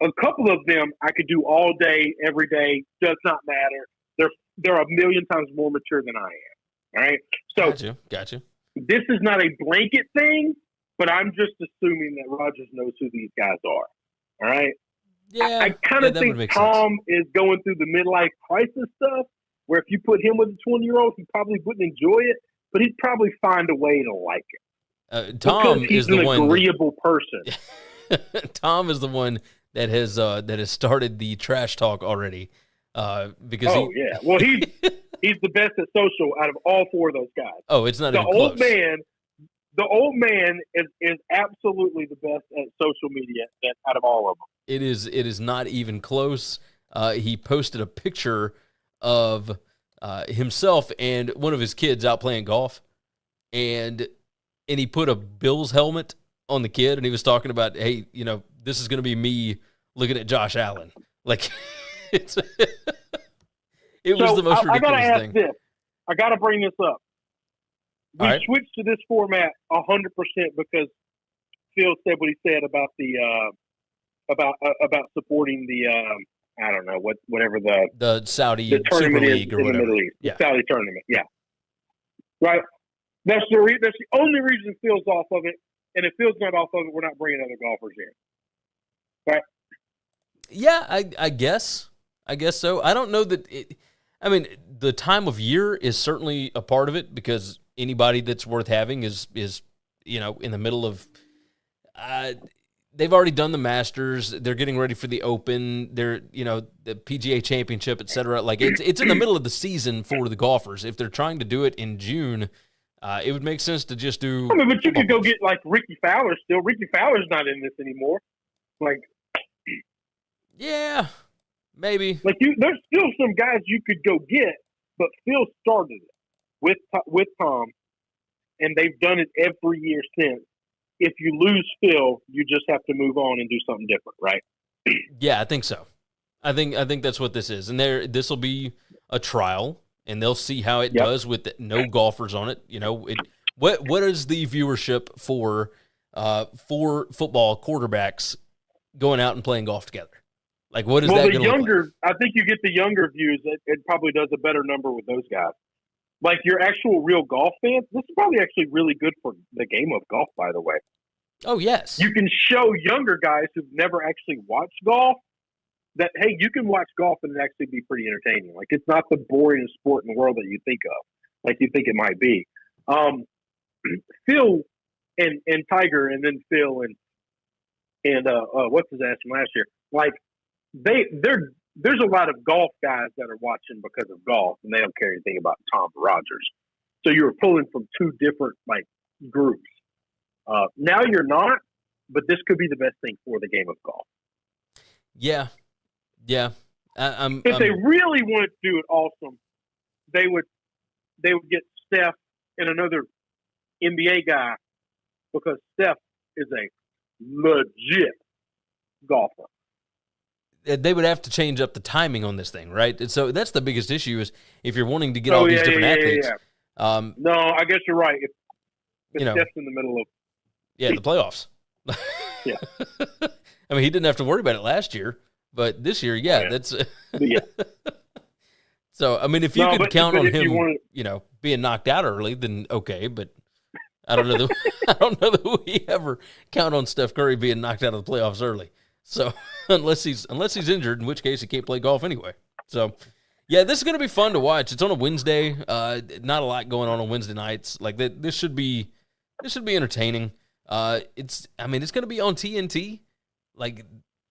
A couple of them I could do all day, every day, does not matter. They're a million times more mature than I am, all right? So Gotcha. This is not a blanket thing, but I'm just assuming that Rodgers knows who these guys are, all right? Yeah, I kind of think Tom is going through the midlife crisis stuff, where if you put him with a 20-year-old, he probably wouldn't enjoy it, but he'd probably find a way to like it. Tom because he's is the an one agreeable person. Tom is the one that has started the trash talk already. Because well, he's the best at social out of all four of those guys. Oh, it's not even close. The old man is absolutely the best at social media out of all of them. It is not even close. He posted a picture of himself and one of his kids out playing golf, and he put a Bills helmet on the kid, and he was talking about, hey, this is going to be me looking at Josh Allen. Like, it was the most ridiculous I gotta ask thing. This. I got to bring this up. We right. switched to this format 100% because Phil said what he said about the about supporting the I don't know whatever the Saudi the Super League or whatever. In the Middle East, yeah. the Saudi tournament. Yeah, right. That's the only reason Phil's off of it, and if Phil's not off of it, we're not bringing other golfers in. Right? Yeah, I guess so. I don't know that the time of year is certainly a part of it because anybody that's worth having is in the middle of they've already done the Masters, they're getting ready for the Open, they're the PGA Championship, etc. Like it's in the middle of the season for the golfers. If they're trying to do it in June, it would make sense to just do. But you could go get like Ricky Fowler still. Ricky Fowler's not in this anymore. Like, yeah, maybe. Like there's still some guys you could go get, but Phil started it with Tom, and they've done it every year since. If you lose Phil, you just have to move on and do something different, right? Yeah, I think so. I think that's what this is, and this will be a trial, and they'll see how it does with no golfers on it. What is the viewership for football quarterbacks going out and playing golf together? Like, what is that going to look like? I think you get the younger views. It probably does a better number with those guys. Like your actual real golf fans, this is probably actually really good for the game of golf, by the way. Oh, yes. You can show younger guys who've never actually watched golf that, hey, you can watch golf and it actually be pretty entertaining. Like, it's not the boring sport in the world that you think of, like you think it might be. Phil and Tiger, and then Phil and what's his ass from last year? Like, there's a lot of golf guys that are watching because of golf, and they don't care anything about Tom Rodgers. So you're pulling from two different groups. Now you're not, but this could be the best thing for the game of golf. Yeah. If they really wanted to do it awesome, they would get Steph and another NBA guy because Steph is a legit golfer. They would have to change up the timing on this thing, right? And so that's the biggest issue is if you're wanting to get all these different athletes. Yeah. No, I guess you're right. If Steph's in the middle of the playoffs. Yeah. I mean, he didn't have to worry about it last year, but this year, that's. So, I mean, if you could count on him, being knocked out early, then okay. But I don't know that we ever count on Steph Curry being knocked out of the playoffs early. So unless he's injured, in which case he can't play golf anyway. So yeah, this is going to be fun to watch. It's on a Wednesday. Not a lot going on Wednesday nights. Like that, this should be entertaining. It's going to be on TNT. Like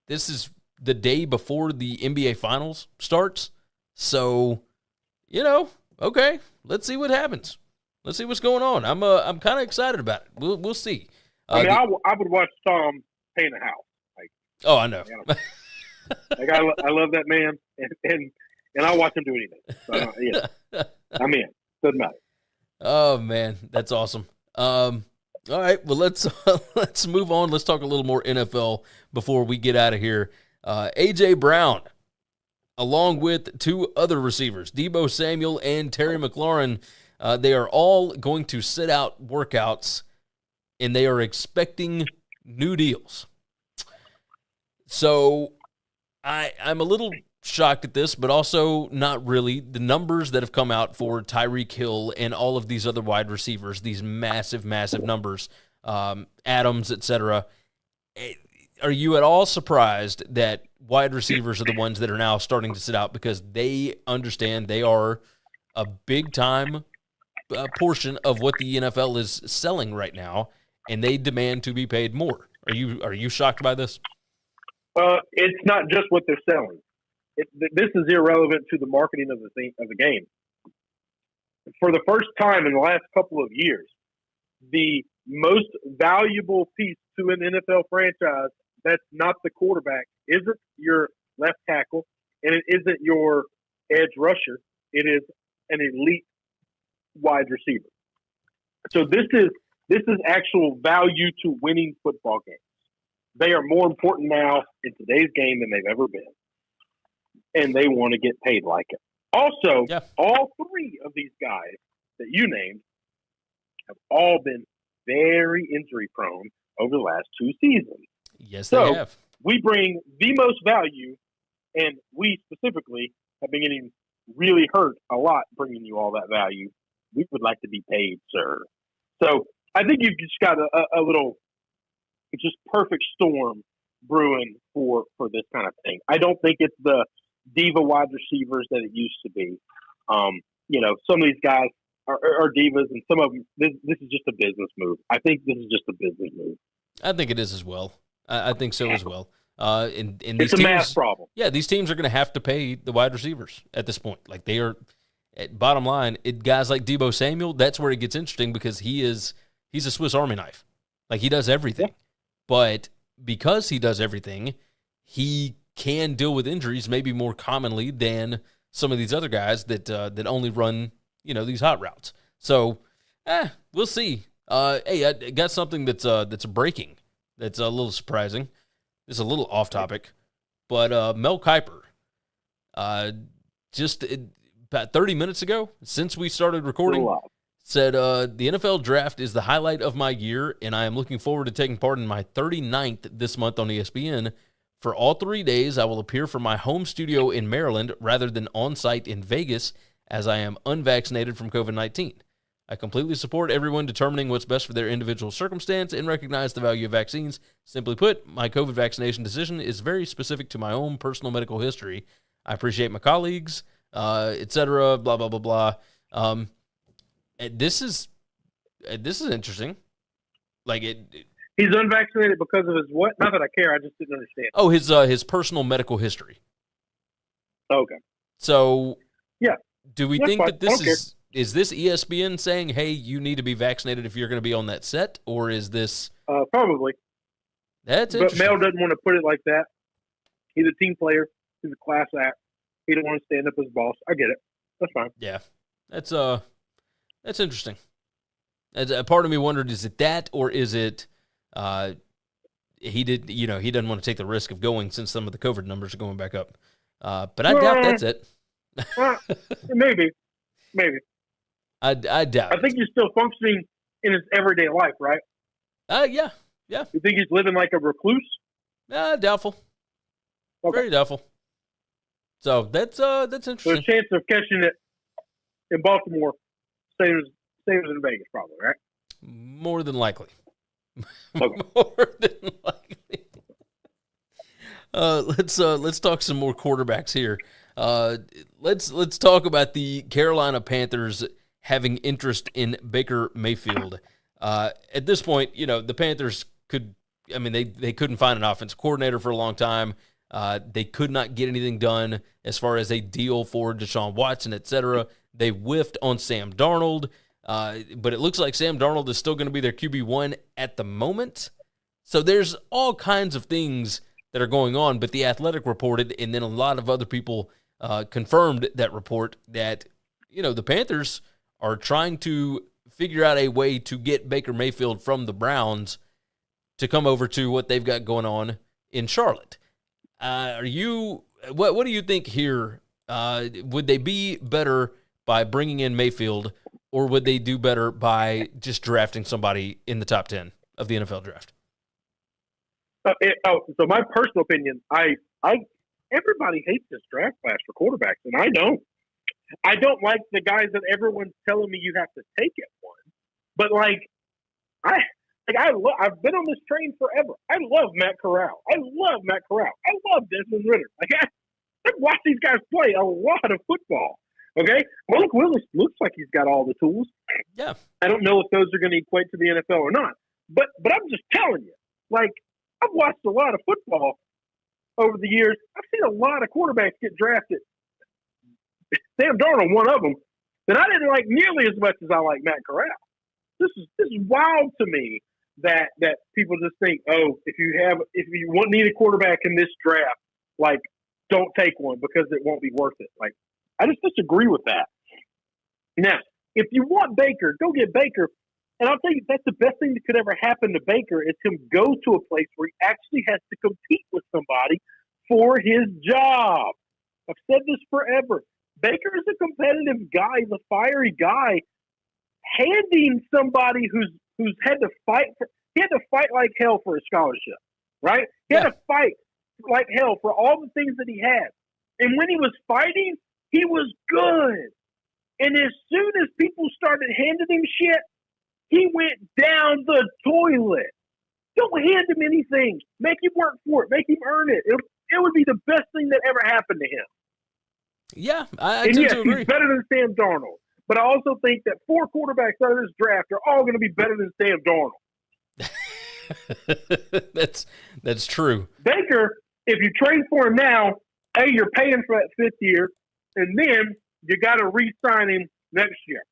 this is the day before the NBA Finals starts. So okay, let's see what happens. Let's see what's going on. I'm kind of excited about it. We'll see. I would watch Tom paint a house. Oh, I know. I love that man, and I'll watch him do anything. So, I'm in. Doesn't matter. Oh man, that's awesome. All right, well let's move on. Let's talk a little more NFL before we get out of here. AJ Brown, along with two other receivers, Deebo Samuel and Terry McLaurin, they are all going to sit out workouts, and they are expecting new deals. So I'm a little shocked at this, but also not really. The numbers that have come out for Tyreek Hill and all of these other wide receivers, these massive, massive numbers, Adams, etc. Are you at all surprised that wide receivers are the ones that are now starting to sit out because they understand they are a big-time portion of what the NFL is selling right now, and they demand to be paid more? Are you shocked by this? It's not just what they're selling. This is irrelevant to the marketing of the game. For the first time in the last couple of years, the most valuable piece to an NFL franchise that's not the quarterback isn't your left tackle, and it isn't your edge rusher. It is an elite wide receiver. So this is actual value to winning football games. They are more important now in today's game than they've ever been, and they want to get paid like it. Also, all three of these guys that you named have all been very injury prone over the last 2 seasons. Yes, they have. We bring the most value, and we specifically have been getting really hurt a lot bringing you all that value. We would like to be paid, sir. So I think you've just got a little just perfect storm brewing for this kind of thing. I don't think it's the diva wide receivers that it used to be. Some of these guys are divas, and some of them, this is just a business move. I think this is just a business move. I think it is as well. I think so as well. And it's these a teams, math problem. Yeah, these teams are going to have to pay the wide receivers at this point. Like they are, bottom line, guys like Deebo Samuel, that's where it gets interesting because he's a Swiss Army knife. Like he does everything. Yeah. But because he does everything, he can deal with injuries maybe more commonly than some of these other guys that only run, these hot routes. So, we'll see. Hey, I got something that's breaking. That's a little surprising. It's a little off topic, but Mel Kiper, about 30 minutes ago, since we started recording, said the NFL draft is the highlight of my year, and I am looking forward to taking part in my 39th this month on ESPN. For all 3 days, I will appear from my home studio in Maryland rather than on-site in Vegas, as I am unvaccinated from COVID-19. I completely support everyone determining what's best for their individual circumstance and recognize the value of vaccines. Simply put, my COVID vaccination decision is very specific to my own personal medical history. I appreciate my colleagues, etc., blah, blah, blah, blah. This is interesting. He's unvaccinated because of his what? Not that I care. I just didn't understand. Oh, his personal medical history. Okay. So, yeah. Do we think that this is this ESPN saying, hey, you need to be vaccinated if you're going to be on that set, or is this probably? That's interesting. But Mel doesn't want to put it like that. He's a team player. He's a class act. He don't want to stand up as boss. I get it. That's fine. Yeah, that's interesting. A part of me wondered, is it that, or is it he doesn't want to take the risk of going since some of the COVID numbers are going back up. But I doubt that's it. Maybe. I doubt. I think he's still functioning in his everyday life, right? Yeah. You think he's living like a recluse? Doubtful. Okay. Very doubtful. So that's interesting. There's a chance of catching it in Baltimore, same as in Vegas, probably, right? More than likely. Okay. More than likely. Let's talk some more quarterbacks here. Let's talk about the Carolina Panthers having interest in Baker Mayfield. At this point, the Panthers they couldn't find an offensive coordinator for a long time. They could not get anything done as far as a deal for Deshaun Watson, etc. They whiffed on Sam Darnold, but it looks like Sam Darnold is still going to be their QB1 at the moment. So there's all kinds of things that are going on, but The Athletic reported, and then a lot of other people confirmed that report, that the Panthers are trying to figure out a way to get Baker Mayfield from the Browns to come over to what they've got going on in Charlotte. What do you think here? Would they be better by bringing in Mayfield, or would they do better by just drafting somebody in the top 10 of the NFL draft? So my personal opinion, everybody hates this draft class for quarterbacks, and I don't. I don't like the guys that everyone's telling me you have to take at one. But I've been on this train forever. I love Matt Corral. I love Desmond Ridder. I've watched these guys play a lot of football. Okay, Malik Willis looks like he's got all the tools. Yeah, I don't know if those are going to equate to the NFL or not. But I'm just telling you, I've watched a lot of football over the years. I've seen a lot of quarterbacks get drafted. Sam Darnold, one of them, that I didn't like nearly as much as I like Matt Corral. This is wild to me that people just think, if you need a quarterback in this draft, don't take one because it won't be worth it. I just disagree with that. Now, if you want Baker, go get Baker. And I'll tell you, that's the best thing that could ever happen to Baker is him go to a place where he actually has to compete with somebody for his job. I've said this forever. Baker is a competitive guy. He's a fiery guy. Handing somebody who's had to fight he had to fight like hell for a scholarship, right? He had to fight like hell for all the things that he had. And when he was fighting, he was good. And as soon as people started handing him shit, he went down the toilet. Don't hand him anything. Make him work for it. Make him earn it. It would be the best thing that ever happened to him. Yeah, I tend to agree. He's better than Sam Darnold. But I also think that 4 quarterbacks out of this draft are all going to be better than Sam Darnold. That's true. Baker, if you trade for him now, A, you're paying for that 5th year, and then you got to re-sign him next year.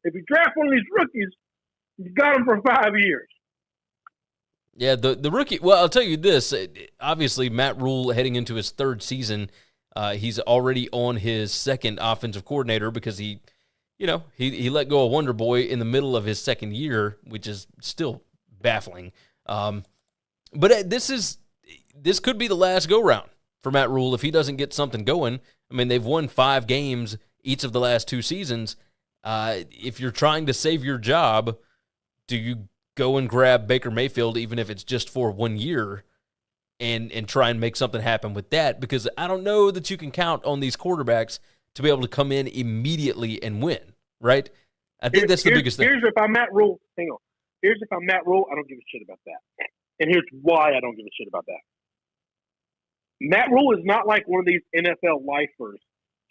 If you draft one of these rookies, you got him for 5 years. Yeah, the rookie. Well, I'll tell you this. Obviously, Matt Rule heading into his 3rd season, he's already on his 2nd offensive coordinator because he let go of Wonder Boy in the middle of his 2nd year, which is still baffling. But this could be the last go round for Matt Rule if he doesn't get something going. I mean, they've won 5 games each of the last 2 seasons. If you're trying to save your job, do you go and grab Baker Mayfield, even if it's just for 1 year, and try and make something happen with that? Because I don't know that you can count on these quarterbacks to be able to come in immediately and win, right? I think that's the biggest thing. Here's if I'm Matt Rule. Hang on. Here's if I'm Matt Rule, I don't give a shit about that. And here's why I don't give a shit about that. Matt Rule is not like one of these NFL lifers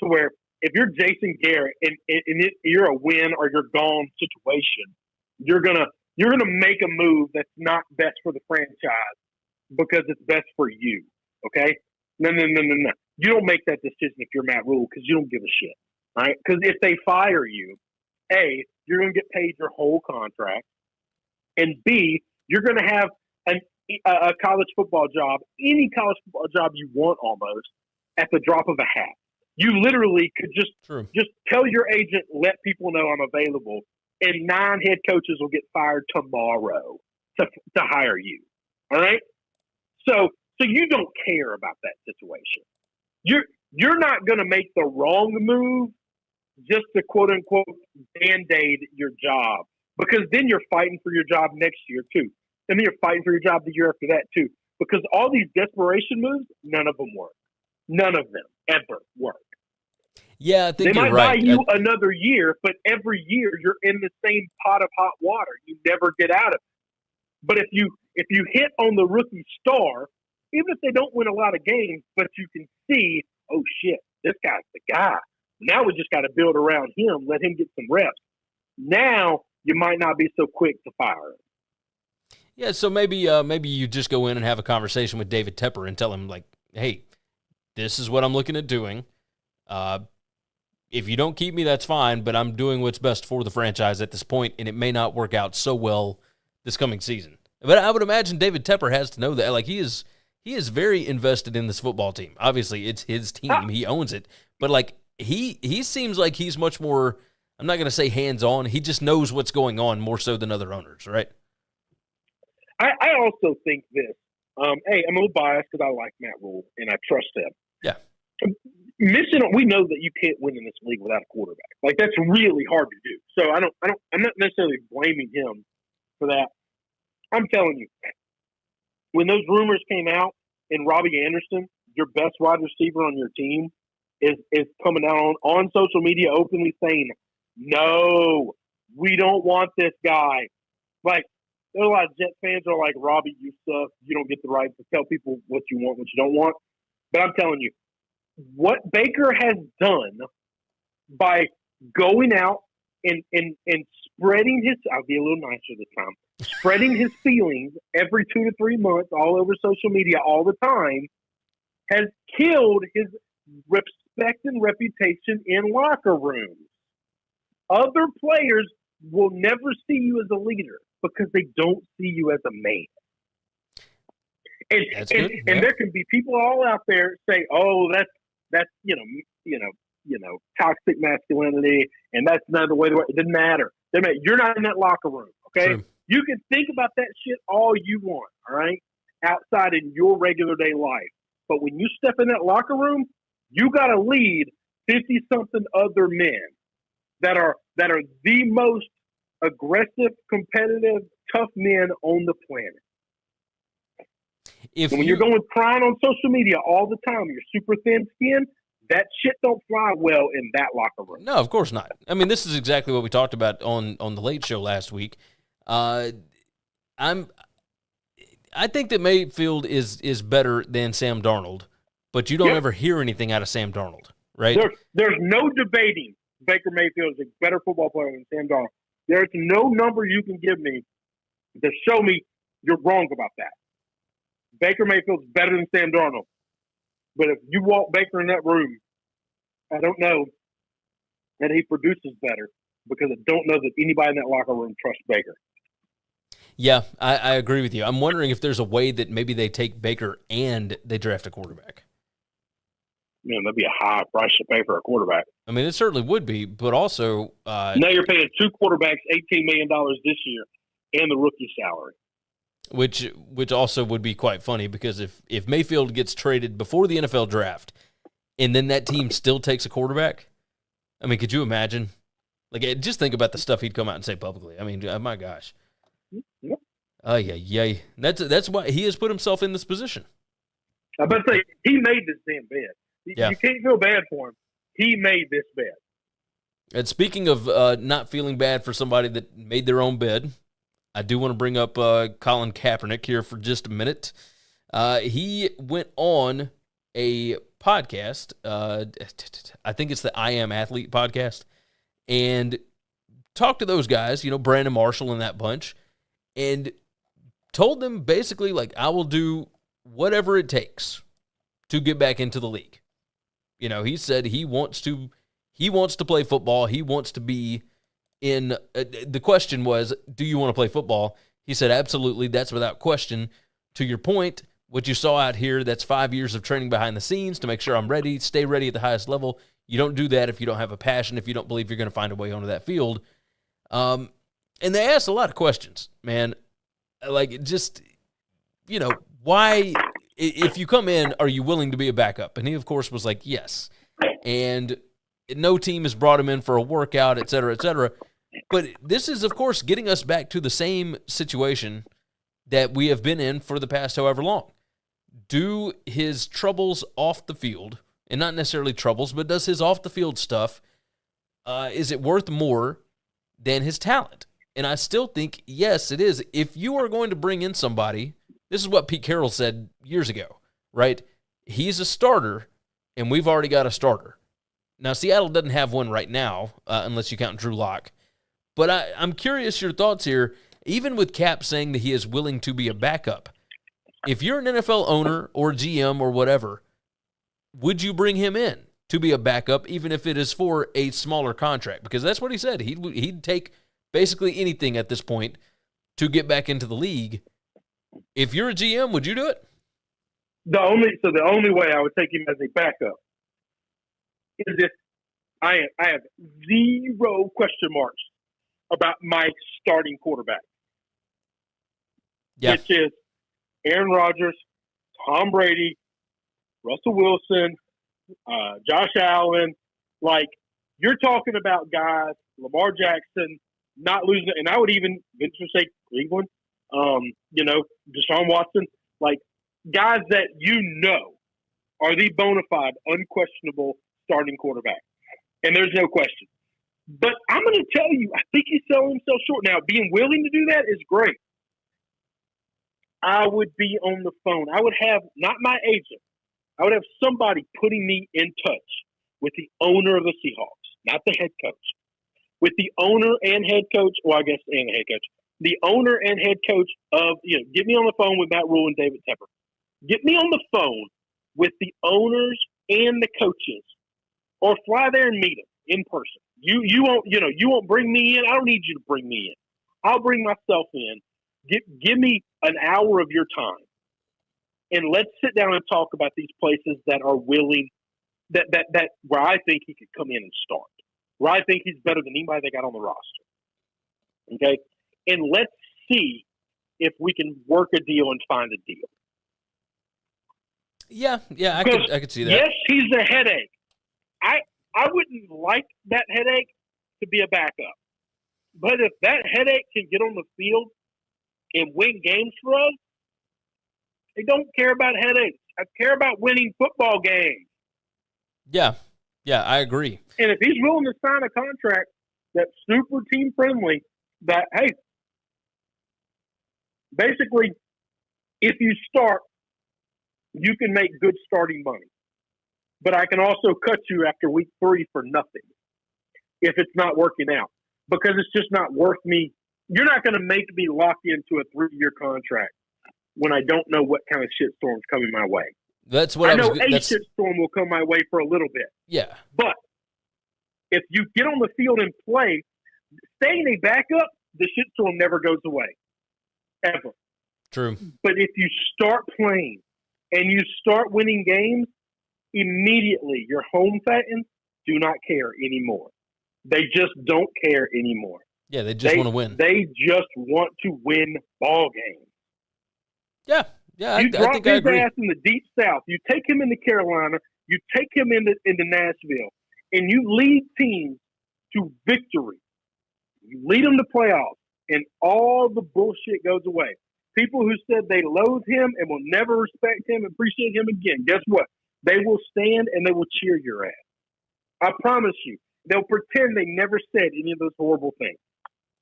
to where if you're Jason Garrett and you're a win or you're gone situation, you're gonna make a move that's not best for the franchise because it's best for you. Okay? No. You don't make that decision if you're Matt Rule because you don't give a shit. Right? Because if they fire you, A, you're gonna get paid your whole contract, and B, you're gonna have a college football job, any college football job you want almost, at the drop of a hat. You literally could just tell your agent, let people know I'm available, and 9 head coaches will get fired tomorrow to hire you. All right? So you don't care about that situation. You're not going to make the wrong move just to quote unquote band-aid your job, because then you're fighting for your job next year too. And then you're fighting for your job the year after that too. Because all these desperation moves, none of them work. None of them ever work. Yeah, I think they you're might right. buy you another year, but every year you're in the same pot of hot water. You never get out of it. But if you hit on the rookie star, even if they don't win a lot of games, but you can see, oh shit, this guy's the guy. Now we just got to build around him, let him get some reps. Now you might not be so quick to fire him. Yeah, so maybe you just go in and have a conversation with David Tepper and tell him, like, hey, this is what I'm looking at doing. If you don't keep me, that's fine, but I'm doing what's best for the franchise at this point, and it may not work out so well this coming season. But I would imagine David Tepper has to know that. Like, he is very invested in this football team. Obviously, it's his team. He owns it. But, like, he seems like he's much more, I'm not going to say hands-on. He just knows what's going on more so than other owners, right? I also think this. Hey, I'm a little biased because I like Matt Rule and I trust him. Yeah. We know that you can't win in this league without a quarterback. Like, that's really hard to do. So I'm not necessarily blaming him for that. I'm telling you, when those rumors came out and Robbie Anderson, your best wide receiver on your team, is coming out on social media openly saying, no, we don't want this guy. Like, there's a lot of Jet fans are like, Robbie, you suck. You don't get the right to tell people what you want, what you don't want. But I'm telling you, what Baker has done by going out and spreading his, I'll be a little nicer this time, spreading his feelings every 2 to 3 months all over social media all the time, has killed his respect and reputation in locker rooms. Other players will never see you as a leader because they don't see you as a man. And there can be people all out there say, "Oh, that's toxic masculinity, and that's not the way to work. It doesn't matter. You're not in that locker room, okay? True. You can think about that shit all you want, all right, outside in your regular day life. But when you step in that locker room, you got to lead 50-something other men that are the most aggressive, competitive, tough men on the planet. When you're going crying on social media all the time, you're super thin skinned, that shit don't fly well in that locker room. No, of course not. I mean, this is exactly what we talked about on the Late Show last week. I think that Mayfield is better than Sam Darnold, but you don't ever hear anything out of Sam Darnold, right? There's no debating Baker Mayfield is a better football player than Sam Darnold. There's no number you can give me to show me you're wrong about that. Baker Mayfield's better than Sam Darnold. But if you walk Baker in that room, I don't know that he produces better because I don't know that anybody in that locker room trusts Baker. Yeah, I agree with you. I'm wondering if there's a way that maybe they take Baker and they draft a quarterback. That'd be a high price to pay for a quarterback. I mean, it certainly would be, but also... now you're paying two quarterbacks $18 million this year and the rookie salary. Which also would be quite funny because if Mayfield gets traded before the NFL draft and then that team still takes a quarterback, I mean, could you imagine? Like, just think about the stuff he'd come out and say publicly. I mean, my gosh. Yep. Yeah. That's why he has put himself in this position. I was about to say, he made this damn bed. You can't feel bad for him. He made this bed. And speaking of not feeling bad for somebody that made their own bed, I do want to bring up Colin Kaepernick here for just a minute. He went on a podcast. I think it's the I Am Athlete podcast, and talked to those guys, Brandon Marshall and that bunch, and told them basically, like, I will do whatever it takes to get back into the league. He said he wants to play football. He wants to be in the question was, do you want to play football? He said, absolutely. That's without question. To your point, what you saw out here, that's 5 years of training behind the scenes to make sure I'm ready, stay ready at the highest level. You don't do that if you don't have a passion, if you don't believe you're going to find a way onto that field. And they asked a lot of questions, man. Like, just, why, if you come in, are you willing to be a backup? And he, of course, was like, yes. And no team has brought him in for a workout, et cetera, et cetera. But this is, of course, getting us back to the same situation that we have been in for the past however long. Do his troubles off the field, and not necessarily troubles, but does his off-the-field stuff, is it worth more than his talent? And I still think, yes, it is. If you are going to bring in somebody, this is what Pete Carroll said years ago, right? He's a starter, and we've already got a starter. Now, Seattle doesn't have one right now, unless you count Drew Lock. But I'm curious your thoughts here. Even with Cap saying that he is willing to be a backup, if you're an NFL owner or GM or whatever, would you bring him in to be a backup, even if it is for a smaller contract? Because that's what he said. He'd take basically anything at this point to get back into the league. If you're a GM, would you do it? The only way I would take him as a backup is if I have zero question marks about my starting quarterback, which is Aaron Rodgers, Tom Brady, Russell Wilson, Josh Allen. Like, you're talking about guys, Lamar Jackson, not losing, and I would even venture to say Cleveland, Deshaun Watson, like guys that are the bona fide, unquestionable starting quarterback. And there's no question. But I'm going to tell you, I think he's selling himself short. Now, being willing to do that is great. I would be on the phone. I would have, not my agent, I would have somebody putting me in touch with the owner of the Seahawks, not the head coach, with the owner and head coach, and head coach, the owner and head coach of, get me on the phone with Matt Rule and David Tepper. Get me on the phone with the owners and the coaches, or fly there and meet them in person. You won't bring me in. I don't need you to bring me in. I'll bring myself in. Give me an hour of your time, and let's sit down and talk about these places that are willing that where I think he could come in and start. Where I think he's better than anybody they got on the roster. Okay? And let's see if we can work a deal and find a deal. Yeah, I could see that. Yes, he's a headache. I wouldn't like that headache to be a backup. But if that headache can get on the field and win games for us, I don't care about headaches. I care about winning football games. Yeah, I agree. And if he's willing to sign a contract that's super team friendly, that, hey, basically, if you start, you can make good starting money. But I can also cut you after week 3 for nothing if it's not working out. Because it's just not worth me. You're not going to make me lock into a 3-year contract when I don't know what kind of shitstorm's coming my way. That's what I know. A shitstorm will come my way for a little bit. Yeah. But if you get on the field and play, staying a backup, the shitstorm never goes away. Ever. True. But if you start playing and you start winning games, immediately your home fans do not care anymore. They just don't care anymore. Yeah, they just want to win. They just want to win ball games. Yeah, I think I agree. Ass in the deep south. You take him into Carolina. You take him into Nashville, and you lead teams to victory. You lead them to playoffs, and all the bullshit goes away. People who said they loathe him and will never respect him and appreciate him again, guess what? They will stand and they will cheer your ass. I promise you. They'll pretend they never said any of those horrible things.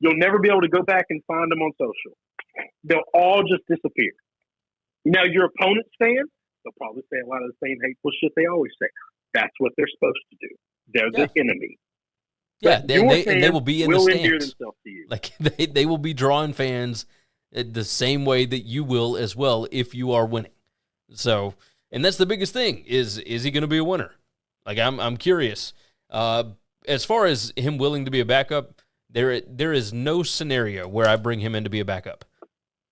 You'll never be able to go back and find them on social. They'll all just disappear. Now, your opponent's fan, they'll probably say a lot of the same hateful shit they always say. That's what they're supposed to do. They're the enemy. Yeah, they will be in the stands. Endear themselves to you. Like they will be drawing fans the same way that you will as well if you are winning. So, and that's the biggest thing is he going to be a winner? Like I'm curious. As far as him willing to be a backup, there is no scenario where I bring him in to be a backup.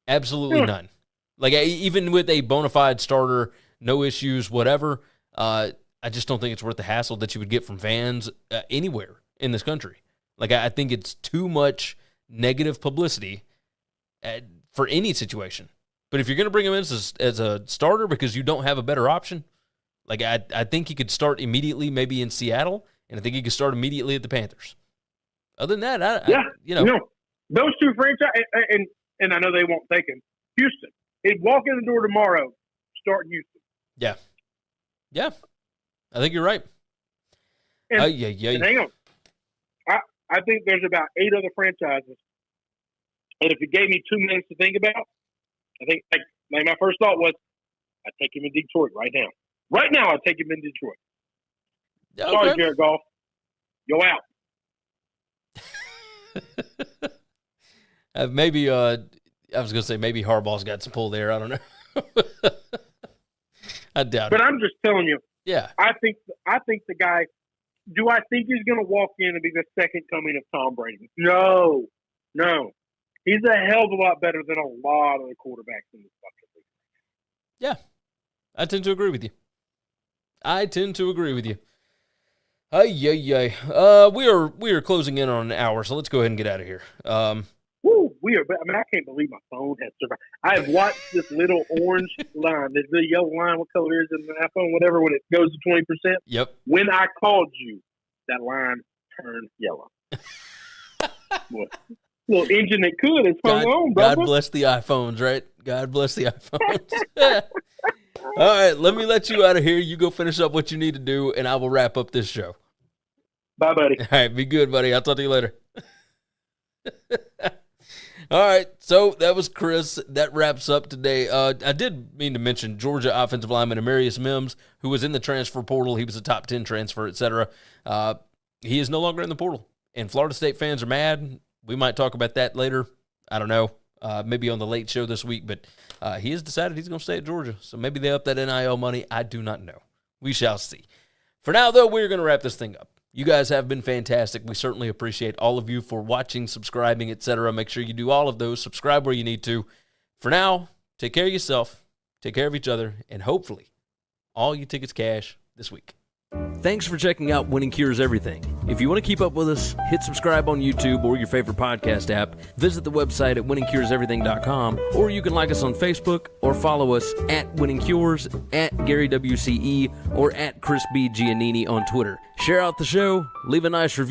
Absolutely none. Like even with a bona fide starter, no issues, whatever. I just don't think it's worth the hassle that you would get from fans anywhere in this country. Like I think it's too much negative publicity for any situation. But if you're going to bring him in as a starter because you don't have a better option, like I think he could start immediately, maybe in Seattle. And I think he could start immediately at the Panthers. Other than that, those two franchises, and I know they won't take him. Houston, he'd walk in the door tomorrow, start Houston. Yeah. I think you're right. And hang on, I think there's about 8 other franchises. And if you gave me 2 minutes to think about, I think like my first thought was, I'd take him in Detroit right now. Right now, I'd take him in Detroit. Okay. Sorry, Jared Goff. Go out. Maybe I was going to say maybe Harbaugh's got some pull there. I don't know. I doubt it. But I'm just telling you. Yeah. I think the guy. Do I think he's going to walk in and be the second coming of Tom Brady? No. He's a hell of a lot better than a lot of the quarterbacks in this fucking league. Yeah, I tend to agree with you. We are closing in on an hour, so let's go ahead and get out of here. We are. I mean, I can't believe my phone has survived. I have watched this little orange line, this little yellow line. What color is it in the iPhone? Whatever. When it goes to 20%. Yep. When I called you, that line turned yellow. Little engine that could is hung on, brother. God bless the iPhones, right? God bless the iPhones. All right, let you out of here. You go finish up what you need to do, and I will wrap up this show. Bye, buddy. All right, be good, buddy. I'll talk to you later. All right, so that was Chris. That wraps up today. I did mean to mention Georgia offensive lineman Marius Mims, who was in the transfer portal. He was a top 10 transfer, etc. He is no longer in the portal, and Florida State fans are mad. We might talk about that later. I don't know. Maybe on the late show this week, but he has decided he's going to stay at Georgia. So maybe they up that NIL money. I do not know. We shall see. For now, though, we're going to wrap this thing up. You guys have been fantastic. We certainly appreciate all of you for watching, subscribing, etc. Make sure you do all of those. Subscribe where you need to. For now, take care of yourself, take care of each other, and hopefully all your tickets cash this week. Thanks for checking out Winning Cures Everything. If you want to keep up with us, hit subscribe on YouTube or your favorite podcast app. Visit the website at winningcureseverything.com, or you can like us on Facebook or follow us at Winning Cures, at Gary WCE, or at Chris B. Giannini on Twitter. Share out the show, leave a nice review.